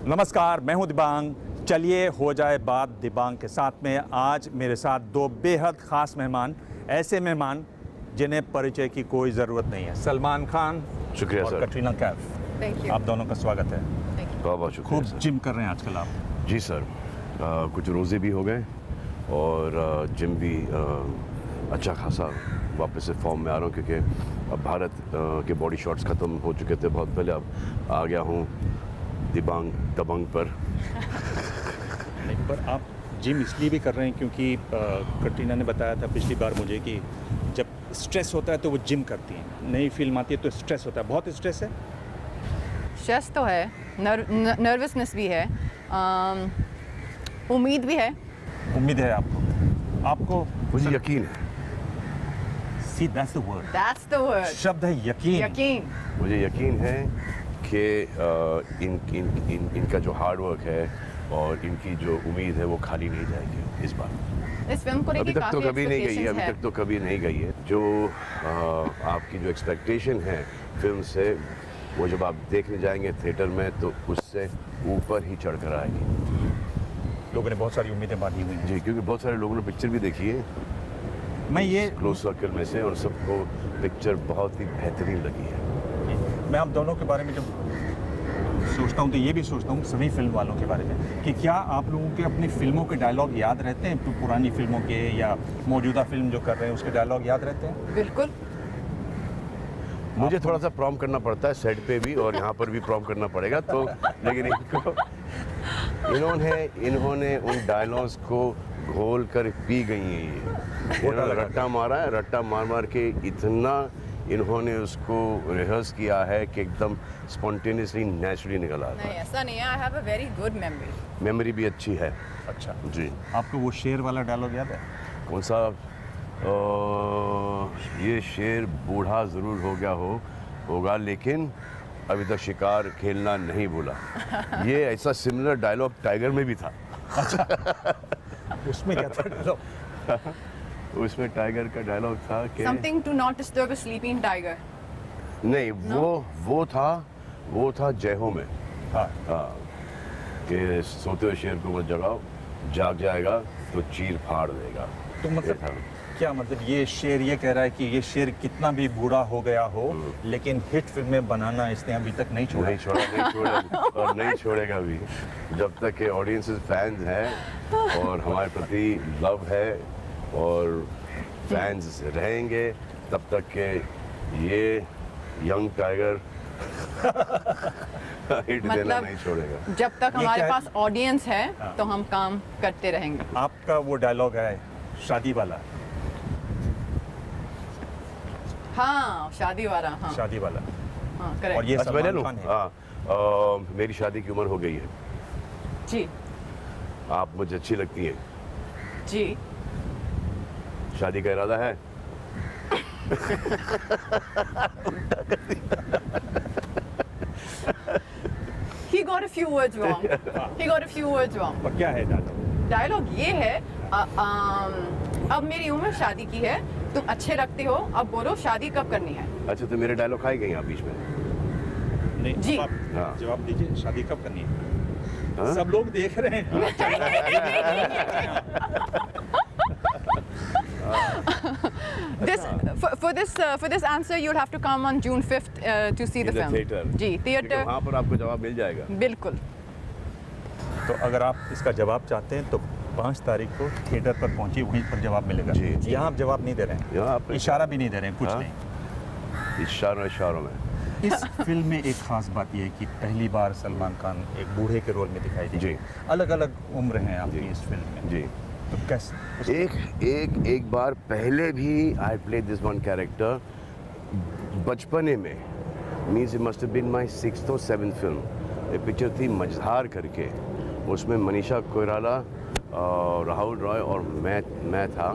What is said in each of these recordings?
नमस्कार, मैं हूं दिबांग। चलिए हो जाए बात दिबांग के साथ में। आज मेरे साथ दो बेहद ख़ास मेहमान, ऐसे मेहमान जिन्हें परिचय की कोई ज़रूरत नहीं है। सलमान खान शुक्रिया और sir. Katrina Kaif. Thank you. आप दोनों का स्वागत है। बहुत बहुत शुक्रिया खूब सर। जिम कर रहे हैं आजकल आप। जी सर, कुछ रोज़े भी हो गए और जिम भी अच्छा खासा वापस से फॉर्म में आ रहा हूँ, क्योंकि अब भारत के बॉडी शॉट्स ख़त्म हो चुके थे बहुत पहले। अब आ गया हूँ दिबांग दबंग पर। नहीं, पर आप जिम इसलिए भी कर रहे हैं क्योंकि कटरीना ने बताया था पिछली बार मुझे कि जब स्ट्रेस होता है तो वो जिम करती हैं। नई फिल्म आती है तो स्ट्रेस होता है। बहुत स्ट्रेस है। स्ट्रेस तो है, नर्वसनेस भी है, उम्मीद भी है। उम्मीद है आपको मुझे यकीन है, see that's the word. That's the word. शब्द है यकीन। यकीन। मुझे यकीन है कि इनका जो हार्ड वर्क है और इनकी जो उम्मीद है वो खाली नहीं जाएगी इस बार। इस फिल्म को अभी लेके तक तो काफी कभी नहीं गई है, expectations अभी है। तक तो कभी नहीं गई है। जो आपकी जो एक्सपेक्टेशन है फिल्म से, वो जब आप देखने जाएंगे थिएटर में तो उससे ऊपर ही चढ़ कर आएगी। लोगों ने बहुत सारी उम्मीदें बांधी हुई हैं। जी, क्योंकि बहुत सारे लोगों ने पिक्चर भी देखी है मैं ये क्लोज सर्कल में से, और सबको पिक्चर बहुत ही बेहतरीन लगी है। मैं आप दोनों के बारे में जब सोचता हूँ तो ये भी सोचता हूँ सभी फिल्म वालों के बारे में कि क्या आप लोगों के अपनी फिल्मों के डायलॉग याद रहते हैं? पुरानी फिल्मों के या मौजूदा फिल्म जो कर रहे हैं उसके डायलॉग याद रहते हैं? बिल्कुल। मुझे थोड़ा सा प्रॉम करना पड़ता है सेट पे भी, और यहाँ पर भी प्रॉम करना पड़ेगा तो, लेकिन इन्होंने उन डायलॉग्स को घोल कर पी गई हैं ये। इन्होंने रट्टा मारा है, रट्टा मार के इतना इन्होंने उसको रिहर्स किया है कि एकदम स्पॉन्टेनियसली नेचुरली निकल आता नहीं, है। ऐसा नहीं है। I have a very good memory. Memory भी अच्छी है। अच्छा, जी। आपको वो शेर वाला डायलॉग याद है? कौन सा? ये शेर बूढ़ा ज़रूर हो गया होगा, लेकिन अभी तक शिकार खेलना नहीं भूला। ये ऐसा सिमिलर डायलॉग टाइगर में भी था। उसमें क्या था डायलॉग? उसमें टाइगर का डायलॉग था कि something to not disturb a sleeping tiger. नहीं, वो था जय हो में। हाँ, कि सोते हुए शेर को मत जगाओ, जाग जाएगा तो चीर फाड़ देगा। तो मतलब ये था। क्या मतलब ये शेर ये कह रहा है कि ये शेर कितना भी बूढ़ा हो गया हो लेकिन हिट फिल्में बनाना इसने अभी तक नहीं छोड़ा। नहीं छोड़ा और नहीं छोड़ेगा भी, जब तक के ऑडियंसेस फैंस हैं और हमारे प्रति लव है और फैंस रहेंगे, तब तक के ये यंग टाइगर हिट देना मतलब नहीं छोड़ेगा। जब तक ये हमारे क्या है? पास ऑडियंस है तो हम काम करते रहेंगे। आपका वो डायलॉग है शादी वाला। हाँ, शादी वाला। हाँ, शादी वाला। हाँ, और करेक्ट। ये अच्छा, मैं ले सलमान लूं? खान है। हाँ, मेरी शादी की उम्र हो गई है, जी आप मुझे अच्छी लगती हैं, जी। शादी का इरादा है? He got a few words wrong. He got a few words wrong. और क्या है डायलॉग? डायलॉग ये है, अब मेरी उम्र शादी की है, तुम अच्छे लगते हो, अब बोलो शादी कब करनी है। अच्छा, तो मेरे डायलॉग खाई गई आप बीच में? नहीं, जी। आप हाँ। जवाब दीजिए, शादी कब करनी है? हाँ? सब लोग देख रहे हैं। For this answer you'll have to come on June 5th to see the In the film. theater. जी, ठीक है, थिएटर। वहाँ पर आपको जवाब मिल जाएगा। बिल्कुल। तो अगर आप इसका जवाब चाहते हैं तो 5 तारीख को थिएटर पर पहुंचिए, वहीं पर जवाब मिलेगा। जी, जी। यहाँ आप जवाब नहीं दे रहे हैं, यहाँ आप इशारा भी नहीं दे रहे हैं, कुछ हाँ? नहीं। इशारों में इस फिल्म में एक खास बात यह है कि पहली बार सलमान खान एक बूढ़े के रोल में दिखाई दिए। जी। अलग अलग उम्र हैं आपकी जी। इस फिल्म में। जी। तो कैसे एक बार पहले भी I play this one character बचपने में, means it must have been my 6th or 7th film. एक पिक्चर थी मझधार करके, उसमें मनीषा कोइराला, राहुल रॉय और मैं था,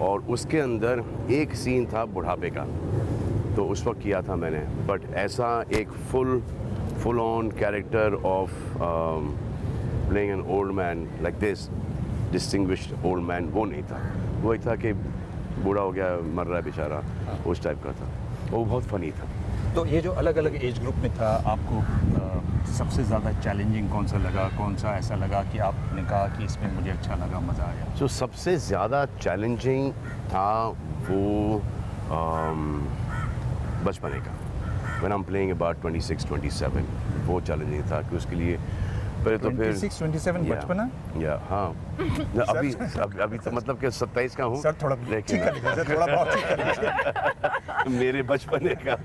और उसके अंदर एक सीन था बुढ़ापे का, तो उस वक्त किया था मैंने। बट ऐसा एक full on character of playing an old man like this, distinguished old man, वो नहीं था। वही था कि बूढ़ा हो गया, मर रहा है बेचारा, उस टाइप का था। वो बहुत फनी था। तो ये जो अलग अलग एज ग्रुप में था, आपको सबसे ज़्यादा चैलेंजिंग कौन सा लगा, कौन सा ऐसा लगा कि आपने कहा कि इसमें मुझे अच्छा लगा, मज़ा आया? जो सबसे ज़्यादा चैलेंजिंग था वो बचपने का, when I am playing about 26-27, वो चैलेंजिंग था कि उसके लिए पहले तो फिर 26-27 बचपना? या हाँ अभी तो मतलब कि 27 का हूँ सर थोड़ा ठीक कर लीजिए, सर थोड़ा बहुत ठीक कर लीजिए। मेरे बचपने का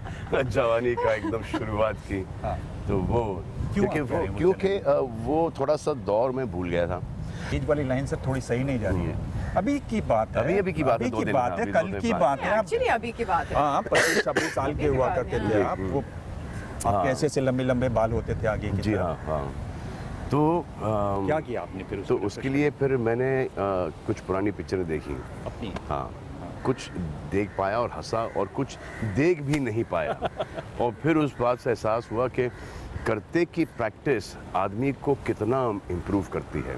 जवानी का एकदम शुरुआत की। हाँ। तो वो क्यों आप कह रहे हैं वो क्योंकि वो थोड़ा सा दौर में भूल गया था। एज वाली लाइन सर थोड़ी सही नहीं जा रही है। अभी की बात है, अभी की बात है, 2 दिन बात है, अभी कल 2 दिन की बाद। बात है। एक्चुअली अभी की बात है। हाँ 25-26 साल के हुआ करते थे आप, वो आपके ऐसे ऐसे लंबे लंबे बाल होते थे आगे की जी तरफ। हाँ हाँ। तो क्या किया आपने फिर तो उसके लिए फिर मैंने कुछ पुरानी पिक्चरें देखी। अपनी? हाँ, कुछ देख पाया और हंसा और कुछ देख भी नहीं पाया। और फिर उस बात से एहसास हुआ कि करते की प्रैक्टिस आदमी को कितना इम्प्रूव करती है।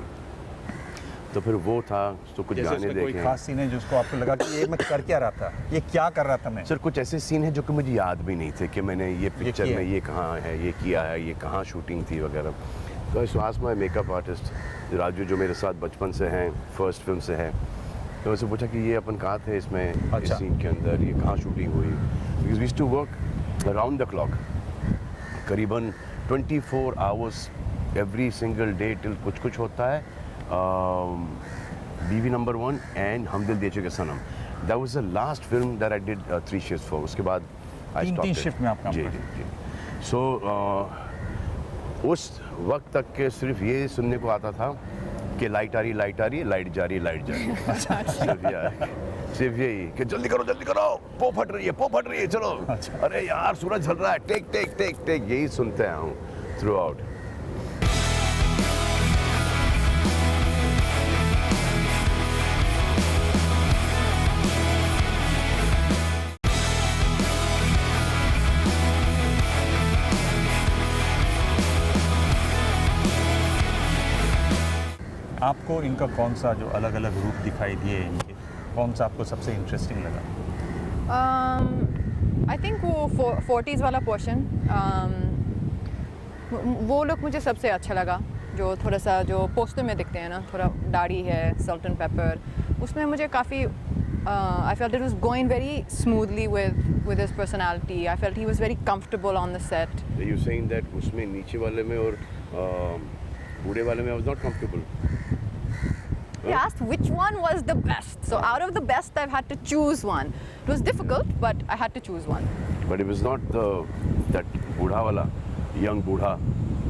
तो फिर वो था, तो कुछ जैसे गाने उसमें कोई देखे। खास सीन है जिसको आपको लगा कि ये मैं कर क्या रहा था, ये क्या कर रहा था मैं? सर कुछ ऐसे सीन हैं जो कि मुझे याद भी नहीं थे कि मैंने ये पिक्चर किया में ये कहाँ है, ये किया है, ये कहाँ शूटिंग थी वगैरह। तो Suhas my makeup artist Raju जो मेरे साथ बचपन से हैं, फर्स्ट फिल्म से हैं, तो उससे पूछा कि ये अपन कहाँ थे इसमें, इस अच्छा। सीन के अंदर, ये कहाँ शूटिंग हुई। Because we used to work around the clock, करीबन 24 hours every single day till कुछ होता है। बीवी नंबर 1 एंड हम Dil De Chuke Sanam, that was the last film that I did 3 shifts for. उसके बाद आई 3 शिफ्ट में आप काम जी करते जी जी। सो उस वक्त तक के सिर्फ ये सुनने को आता था कि लाइट आ रही, लाइट जा रही है। सिर्फ यही कि जल्दी करो, पो फट रही है, चलो। अरे यार सूरज ढल रहा है, टेक, यही सुनते आया हूँ थ्रू आउट। आपको इनका कौन सा जो अलग अलग रूप दिखाई दिए इनके, कौन सा आपको सबसे इंटरेस्टिंग लगा? आई थिंक वो 40s वाला पोर्शन, वो लोग मुझे सबसे अच्छा लगा, जो थोड़ा सा जो पोस्टर में दिखते हैं ना, थोड़ा दाढ़ी है, सॉल्ट एंड पेपर, उसमें मुझे काफ़ी I felt it was going very smoothly with his personality. I felt he was very comfortable on the set. You saying that उसमें नीचे वाले में और बूढ़े वाले में I was not comfortable. He asked which one was the best. So out of the best, I've had to choose one. It was difficult, but I had to choose one. But it was not that बूढ़ा वाला, young बूढ़ा.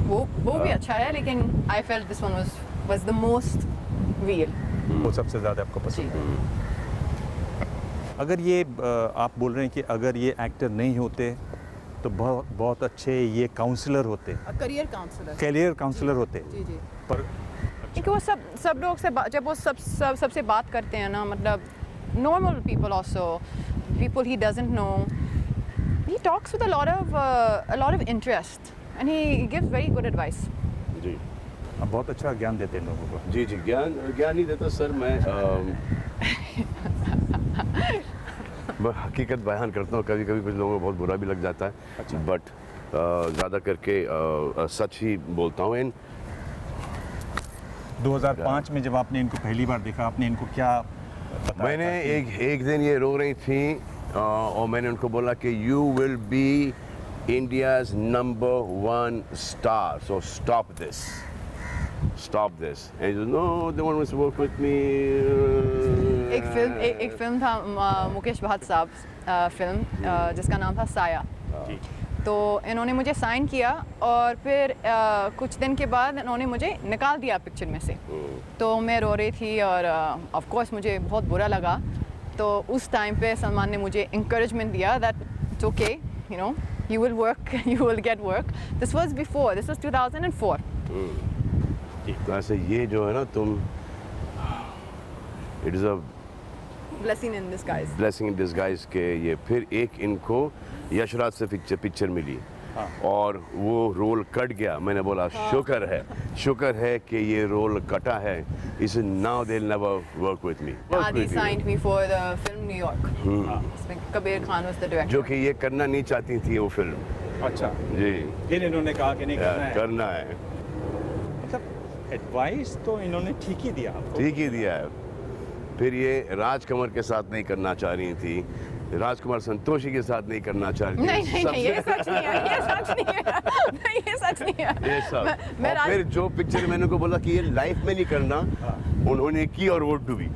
वो भी अच्छा है, लेकिन I felt this one was the most real. वो सबसे ज़्यादा आपको पसंद है? अगर ये आप बोल रहे हैं कि अगर ये एक्टर नहीं होते तो बहुत अच्छे ये काउंसलर होते, करियर काउंसलर, कैरियर काउंसलर होते, जी जी, पर क्योंकि वो सब लोग से जब वो सबसे बात करते हैं ना, मतलब normal people also, people he doesn't know, he talks with a lot of interest and he gives very good advice. जी आप बहुत अच्छा ज्ञान देते हैं लोगों को। जी ज्ञान नहीं देता सर, मैं हकीकत बयान करता हूँ। कभी कुछ लोगों को बहुत बुरा भी लग जाता है, अच्छा। बट ज़्यादा करके सच ही बोलता हूँ। 2005 में जब आपने इनको पहली बार देखा, आपने इनको क्या बताया? मैंने एक दिन ये रो रही थी और मैंने उनको बोला कि you will be India's number 1 star, so stop this. And he said, no, they want to work with me. एक फिल्म था मुकेश भाट साहब फिल्म जिसका नाम था साया। जी। तो इन्होंने मुझे साइन किया और फिर कुछ दिन के बाद इन्होंने मुझे निकाल दिया पिक्चर में से। तो मैं रो रही थी और ऑफ कोर्स मुझे बहुत बुरा लगा। तो उस टाइम पे सलमान ने मुझे इंकरेजमेंट दिया that it's okay, you know, you will work, you will get work. This was 2004। तो ऐसे ये जो है ना तुम, it is a blessing in disguise. Blessing in disguise के ये फिर एक इनको यशराज से पिक्चर मिली। हाँ। और वो रोल कट गया। मैंने बोला शुक्र है कि ये रोल कटा है, इस now they will never work with me. Adi signed me for the film New York, इसमें Kabir Khan was the director. जो कि ये करना नहीं चाहती थी वो फिल्म, अच्छा, जी फिर इन्होंने कहा कि नहीं करना है। करना है, मतलब एडवाइस तो इन्होंने ठीक ही दिया आपको। ठीक ही दिया है। फिर ये राजकमल के साथ नहीं करना चाह रही थी, राजकुमार संतोषी के साथ नहीं करना चाह रही थी। नहीं ये सच नहीं है, ये सच नहीं है, नहीं ये सच नहीं है। ये सब मैं और फिर जो पिक्चर मैंने को बोला कि ये लाइफ में नहीं करना, उन्होंने की और वो डूबी।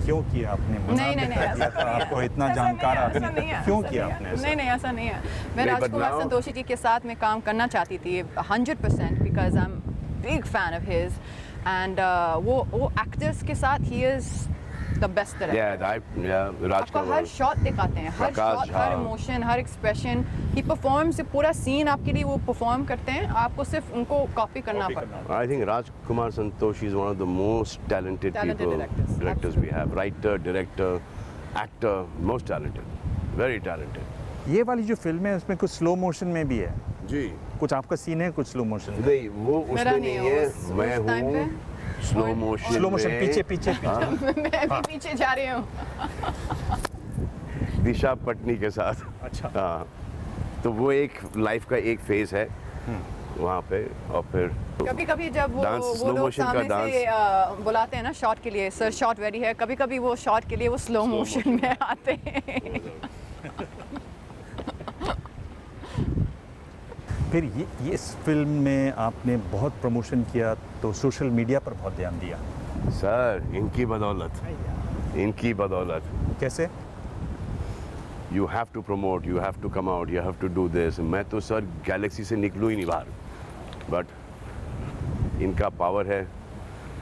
क्यों किया आपने? नहीं ऐसा था, आपको इतना जानकार आदमी, क्यों किया आपने ऐसा? नहीं ऐसा नहीं है। मैं नहीं, राजकुमार बदलाव- संतोषी जी के साथ में काम करना चाहती थी 100% because I am big fan of his and वो एक्टर्स के साथ ही इज द बेस्ट डायरेक्टर। आपका राजकुमार हर शॉट दिखाते हैं, हर प्रकाश शॉट, झा। हर इमोशन, हर एक्सप्रेशन ही परफॉर्म्स, पूरा सीन आपके लिए वो परफॉर्म करते हैं, आपको सिर्फ उनको कॉपी करना पड़ता है। I think Rajkumar Santoshi is one of the most talented Talented people, directors, we have. Writer, director, actor, most talented, very talented. ये वाली जो फिल्म है उसमें कुछ स्लो मोशन में भी है, जी कुछ आपका सीन है कुछ स्लो मोशन में। नहीं वो मेरा उसमें नहीं नहीं है, है, उस मैं time पे। हूँ स्लो मोशन स्लो मोशन पीछे पीछे मैं भी पीछे जा रही हूँ। दिशा पटनी के साथ। अच्छा। हाँ, तो वो एक लाइफ का एक फेज है वहाँ पे। और फिर कभी कभी जब वो Dance, वो slow लोग motion का सामने से बुलाते हैं ना शॉट के लिए, सर शॉट रेडी है, कभी कभी वो शॉट के लिए वो स्लो मोशन में आते हैं। फिर ये इस फिल्म में आपने बहुत प्रमोशन किया तो सोशल मीडिया पर बहुत ध्यान दिया, सर इनकी बदौलत, इनकी बदौलत। कैसे? You have to promote, you have to come out, you have to do this. मैं तो सर गैलेक्सी से निकलूँ ही नहीं बाहर, बट इनका पावर है।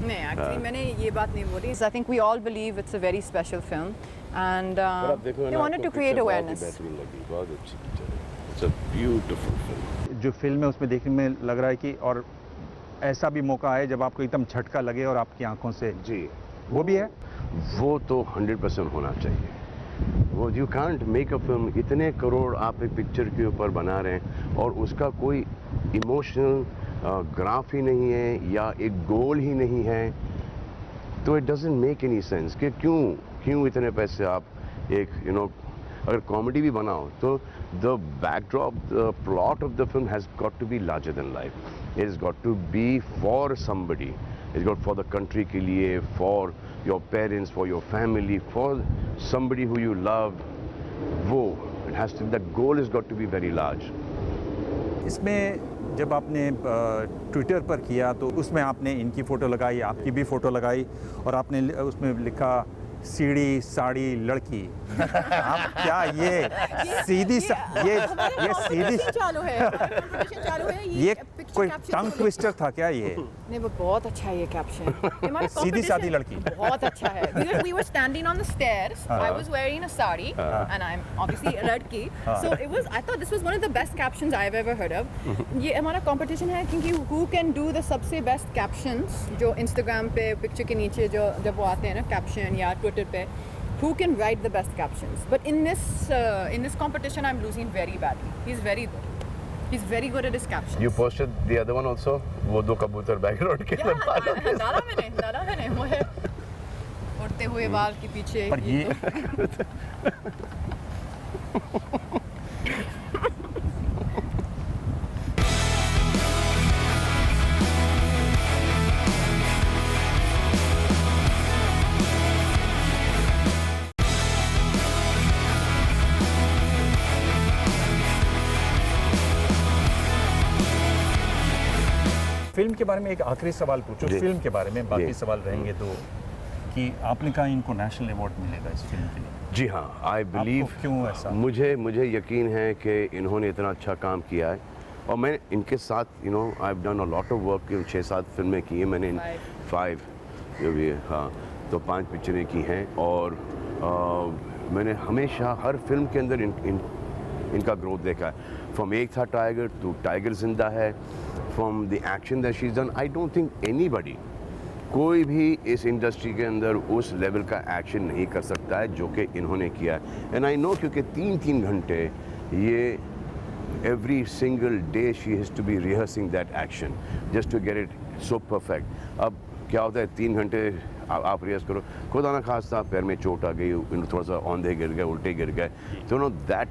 नहीं एक्चुअली मैंने ये बात नहीं बोली। I think we all believe it's a very special film and they wanted to create awareness. बहुत अच्छी पिक्चर है, इट्स अ ब्यूटीफुल फिल्म। जो फिल्म है उसमें देखने में लग रहा है कि और ऐसा भी मौका है जब आपको एकदम झटका लगे और आपकी आंखों से, जी वो भी है। वो तो 100% होना चाहिए। वो you can't make a film, इतने करोड़ आप एक पिक्चर के ऊपर बना रहे हैं और उसका कोई इमोशनल ग्राफ ही नहीं है या एक गोल ही नहीं है, तो it doesn't make any sense कि क्यों इतने पैसे आप एक अगर कॉमेडी भी बनाओ तो the backdrop, the plot of the film has got to be larger than life. It is got to be for somebody, it got for the country के लिए, for your parents, for your family, for somebody who you love. वो it has to, that goal is got to be very large. इसमें जब आपने Twitter पर किया तो उसमें आपने इनकी फ़ोटो लगाई, आपकी भी फ़ोटो लगाई और आपने उसमें लिखा सीढ़ी साड़ी लड़की। आप क्या ये सीधी ये सीधी चालू है ये कोई टंग ट्विस्टर था क्या ये? नहीं वो बहुत अच्छा है ये कैप्शन। सीधी सादी लड़की बहुत अच्छा है। We were standing on the stairs. I was wearing a sari and I'm obviously a ladki. So it was, I thought this was one of the best captions I've ever heard of. ये हमारा competition है क्योंकि who can do the सबसे best captions जो Instagram पे picture के नीचे जो जब वो आते हैं ना कैप्शन या ट्विटर पे, who can write the best captions. But in this competition I'm losing very badly. He's very good. He's very good at his captions. You posted the other one also? वो दो कबूतर background के Yeah, डाला मैंने वो है उड़ते हुए बाल के पीछे। पर ये फिल्म के बारे में एक आखिरी सवाल पूछो, जी। फिल्म के बारे में, बाकी जी। सवाल रहेंगे तो, कि आपने कहा इनको नेशनल अवार्ड मिलेगा इस फिल्म के लिए। जी हाँ, आई बिलीव। क्यों ऐसा? मुझे यकीन है कि इन्होंने इतना अच्छा काम किया है और मैं इनके साथ I have done a lot of work. 6-7 फिल्में की हैं मैंने, 5 जो भी है, हाँ, तो 5 पिक्चरें की हैं और मैंने हमेशा हर फिल्म के अंदर इनका ग्रोथ देखा है। फ्रॉम एक था टाइगर टू टाइगर जिंदा है, from the action that she is done, I don't think anybody, कोई भी इस इंडस्ट्री के अंदर उस लेवल का एक्शन नहीं कर सकता है जो कि इन्होंने किया है। एंड आई नो, क्योंकि 3-3 घंटे ये every single day she has to be rehearsing that action just to get it so perfect. अब क्या होता है, 3 घंटे आप रिहर्स करो, खुदा ना खास्ता पैर में चोट आ गई, थोड़ा सा औंधे गिर गए, उल्टे गिर गए, तो know that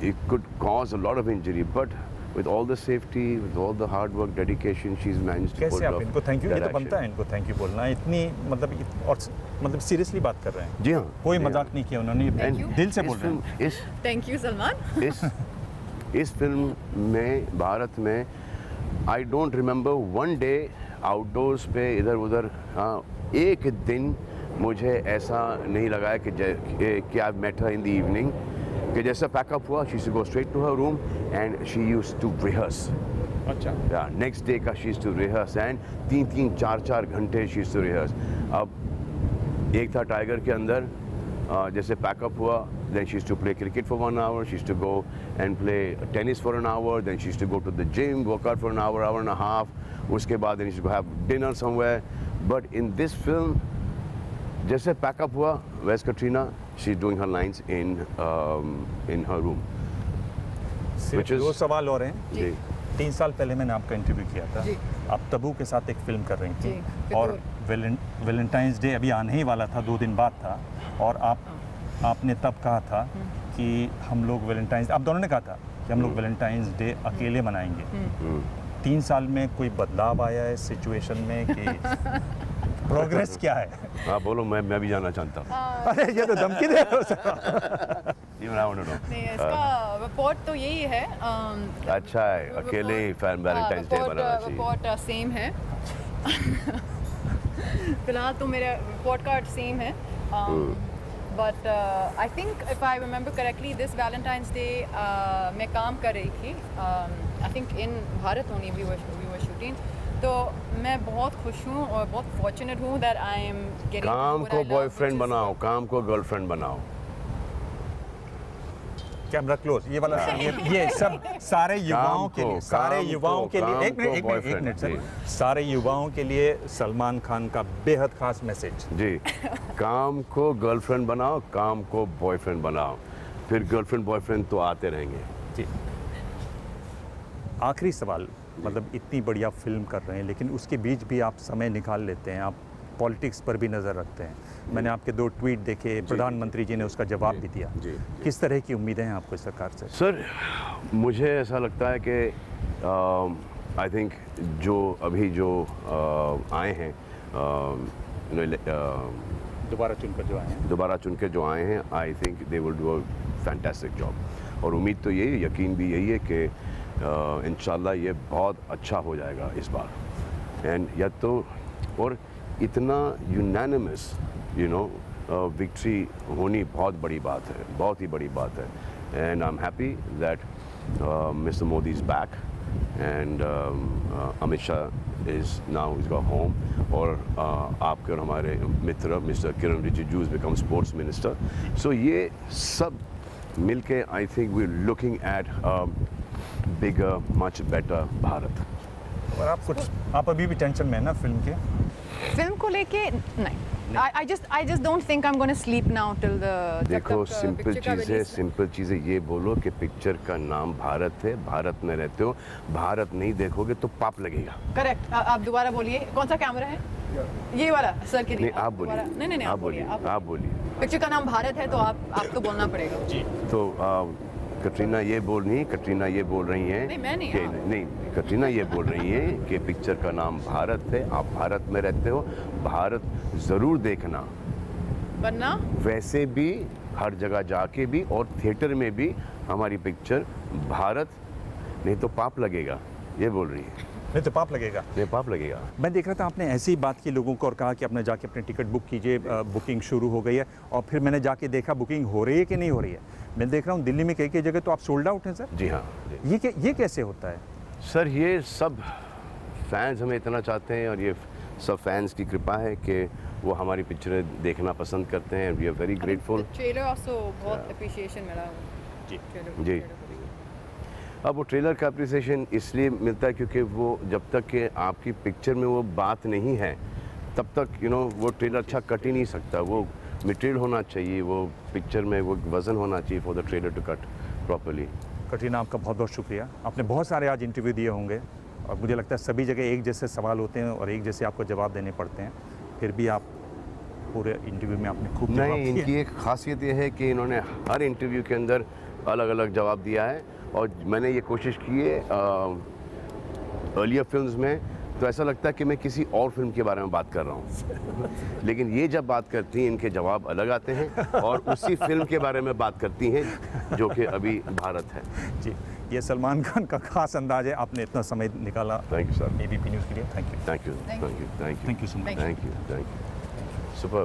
it could cause a lot of injury, but with all the safety, with all the hard work, dedication, she's managed to कैसे pull आप off इनको थैंक यू, ये that तो बनता है action. इनको थैंक यू बोलना, इतनी मतलब और मतलब सीरियसली बात कर रहे हैं, जी हाँ, कोई जी मजाक हाँ. नहीं किया उन्होंने, And दिल से इस बोल रहे हैं. फिल्म- इस थैंक यू सलमान। इस फिल्म में भारत में I don't remember one day outdoors पे इधर उधर, हाँ एक दिन मुझे ऐसा नहीं लगा है कि I met her in the evening, कि जैसा पैकअप हुआ she used to go straight to her room and she used to rehearse, अच्छा नेक्स्ट डे का she used to rehearse and 3-4 घंटे शी यूज्ड टू रिहर्स. अब एक था tiger के अंदर, जैसे पैकअप हुआ, then she used to play cricket for 1 hour, she used to go and play tennis for an hour, then she used to go to the gym, work out for an hour, hour and a half, उसके बाद then she used to go have dinner somewhere. But in this film, जैसे pack up हुआ, where's Katrina? She's doing her lines in her room. सिर्फ Which is- दो सवाल और हैं. जी. 3 साल पहले मैंने आपका इंटरव्यू किया था, जी। आप तबू के साथ एक फिल्म कर रही जी, थी और फितूर। वैलेंटाइंस डे अभी आने ही वाला था, 2 दिन बाद था, और आपने तब कहा था कि हम लोग वैलेंटाइंस, आप दोनों ने कहा था कि हम लोग वैलेंटाइंस डे अकेले मनाएंगे. 3 साल में कोई बदलाव आया है सिचुएशन में कि प्रोग्रेस क्या है? हाँ बोलो, मैं भी जाना चाहता हूँ. अरे ये तो धमकी दे रहे हो sir. Even I want to know. नहीं, इसका रिपोर्ट तो यही है। अच्छा है, अकेले ही वैलेंटाइंस डे मनाना चाहिए. रिपोर्ट सेम है। फिलहाल तो मेरा रिपोर्ट कार्ड सेम है। But I think if I remember correctly this Valentine's day मैं काम कर रही थी, I think in Bharat only we were shooting, तो मैं बहुत खुश हूँ और बहुत फॉर्चुनेट हूँ दैट आई एम गेटिंग काम को बॉयफ्रेंड बनाओ, काम को गर्लफ्रेंड बनाओ. कैमरा क्लोज, ये वाला ये सब सारे युवाओं के लिए, सारे युवाओं के लिए, एक मिनट सर, सारे युवाओं के लिए सलमान खान का बेहद खास मैसेज. जी, काम को गर्लफ्रेंड बनाओ, काम को बॉयफ्रेंड बनाओ, फिर गर्लफ्रेंड बॉयफ्रेंड तो आते रहेंगे. जी, आखिरी सवाल, मतलब इतनी बढ़िया फिल्म कर रहे हैं लेकिन उसके बीच भी आप समय निकाल लेते हैं, आप पॉलिटिक्स पर भी नज़र रखते हैं. मैंने आपके 2 ट्वीट देखे, प्रधानमंत्री जी ने उसका जवाब भी दिया. जी. किस तरह की उम्मीदें हैं आपको इस सरकार से? सर, मुझे ऐसा लगता है कि आई थिंक जो अभी जो आए हैं, दोबारा चुनकर जो आए हैं, दोबारा चुन के जो आए हैं, I think they will do a fantastic job. और उम्मीद तो यही, यकीन भी यही है कि इंशाल्लाह ये बहुत अच्छा हो जाएगा इस बार. एंड या तो और इतना यूनानिमस विक्ट्री होनी बहुत बड़ी बात है, बहुत ही बड़ी बात है. And I am happy that mister Modi is back and Amit Shah is now is go home, और आपके और हमारे मित्र mister Kiran Rijiju is become sports minister. So ये सब मिलके I think we are looking at bigger much better Bharat. और आप अभी भी टेंशन में है ना फिल्म के? फिल्म को लेके नहीं, I just don't think I'm going to sleep now till the देखो, सिंपल चीज़ें ये बोलो कि पिक्चर का नाम भारत है, भारत में रहते हो, भारत नहीं देखोगे तो पाप लगेगा. करेक्ट. आप दोबारा बोलिए, कौन सा कैमरा है? ये वाला सर के लिए. नहीं, आप बोलिए. नहीं, आप बोलिए, आप बोलिए. पिक्चर का नाम भारत है तो आपको बोलना पड़ेगा. जी. तो कटरीना ये बोल रही हैं, कटरीना ये बोल रही हैं नहीं, मैं नहीं, कि हाँ. नहीं, कटरीना ये बोल रही हैं कि पिक्चर का नाम भारत है, आप भारत में रहते हो, भारत ज़रूर देखना. वरना वैसे भी हर जगह जाके भी और थिएटर में भी हमारी पिक्चर भारत, नहीं तो पाप लगेगा, ये बोल रही है. नहीं तो पाप लगेगा. नहीं, पाप लगेगा. मैं देख रहा था आपने ऐसी बात की लोगों को और कहा कि अपने जाके अपनी टिकट बुक कीजिए, बुकिंग शुरू हो गई है, और फिर मैंने जाके देखा बुकिंग हो रही है कि नहीं हो रही है. मैं देख रहा हूँ दिल्ली में कई जगह तो आप सोल्ड आउट हैं सर. जी हाँ. जी. ये कैसे होता है? सर, ये सब फैंस हमें इतना चाहते हैं और ये सब फैंस की कृपा है कि वो हमारी पिक्चरें देखना पसंद करते हैं. We are very grateful. Trailer also बहुत अप्रिशिएशन मिला. जी. जी. अब वो ट्रेलर का अप्रिसिएशन इसलिए मिलता है क्योंकि वो जब तक कि आपकी पिक्चर में वो बात नहीं है तब तक वो ट्रेलर अच्छा कट ही नहीं सकता. वो मटेरियल होना चाहिए, वो पिक्चर में वो वज़न होना चाहिए for the trailer to cut properly. Katrina, आपका बहुत बहुत शुक्रिया. आपने बहुत सारे आज इंटरव्यू दिए होंगे और मुझे लगता है सभी जगह एक जैसे सवाल होते हैं और एक जैसे आपको जवाब देने पड़ते हैं. फिर भी आप पूरे इंटरव्यू में आपने खूब जवाब नहीं, दिए। इनकी एक खासियत ये है कि इन्होंने हर इंटरव्यू के अंदर अलग अलग जवाब दिया है, और मैंने ये कोशिश की है अर्लियर फिल्म्स में, तो ऐसा लगता है कि मैं किसी और फिल्म के बारे में बात कर रहा हूँ, लेकिन ये जब बात करती हैं इनके जवाब अलग आते हैं और उसी फिल्म के बारे में बात करती हैं जो कि अभी भारत है। जी, ये सलमान खान का खास अंदाज है, आपने इतना समय निकाला thank you sir, ABP news के लिए। Thank you. Thank you, Thank thank you, thank you, Thank you so much. Thank you, thank you, super.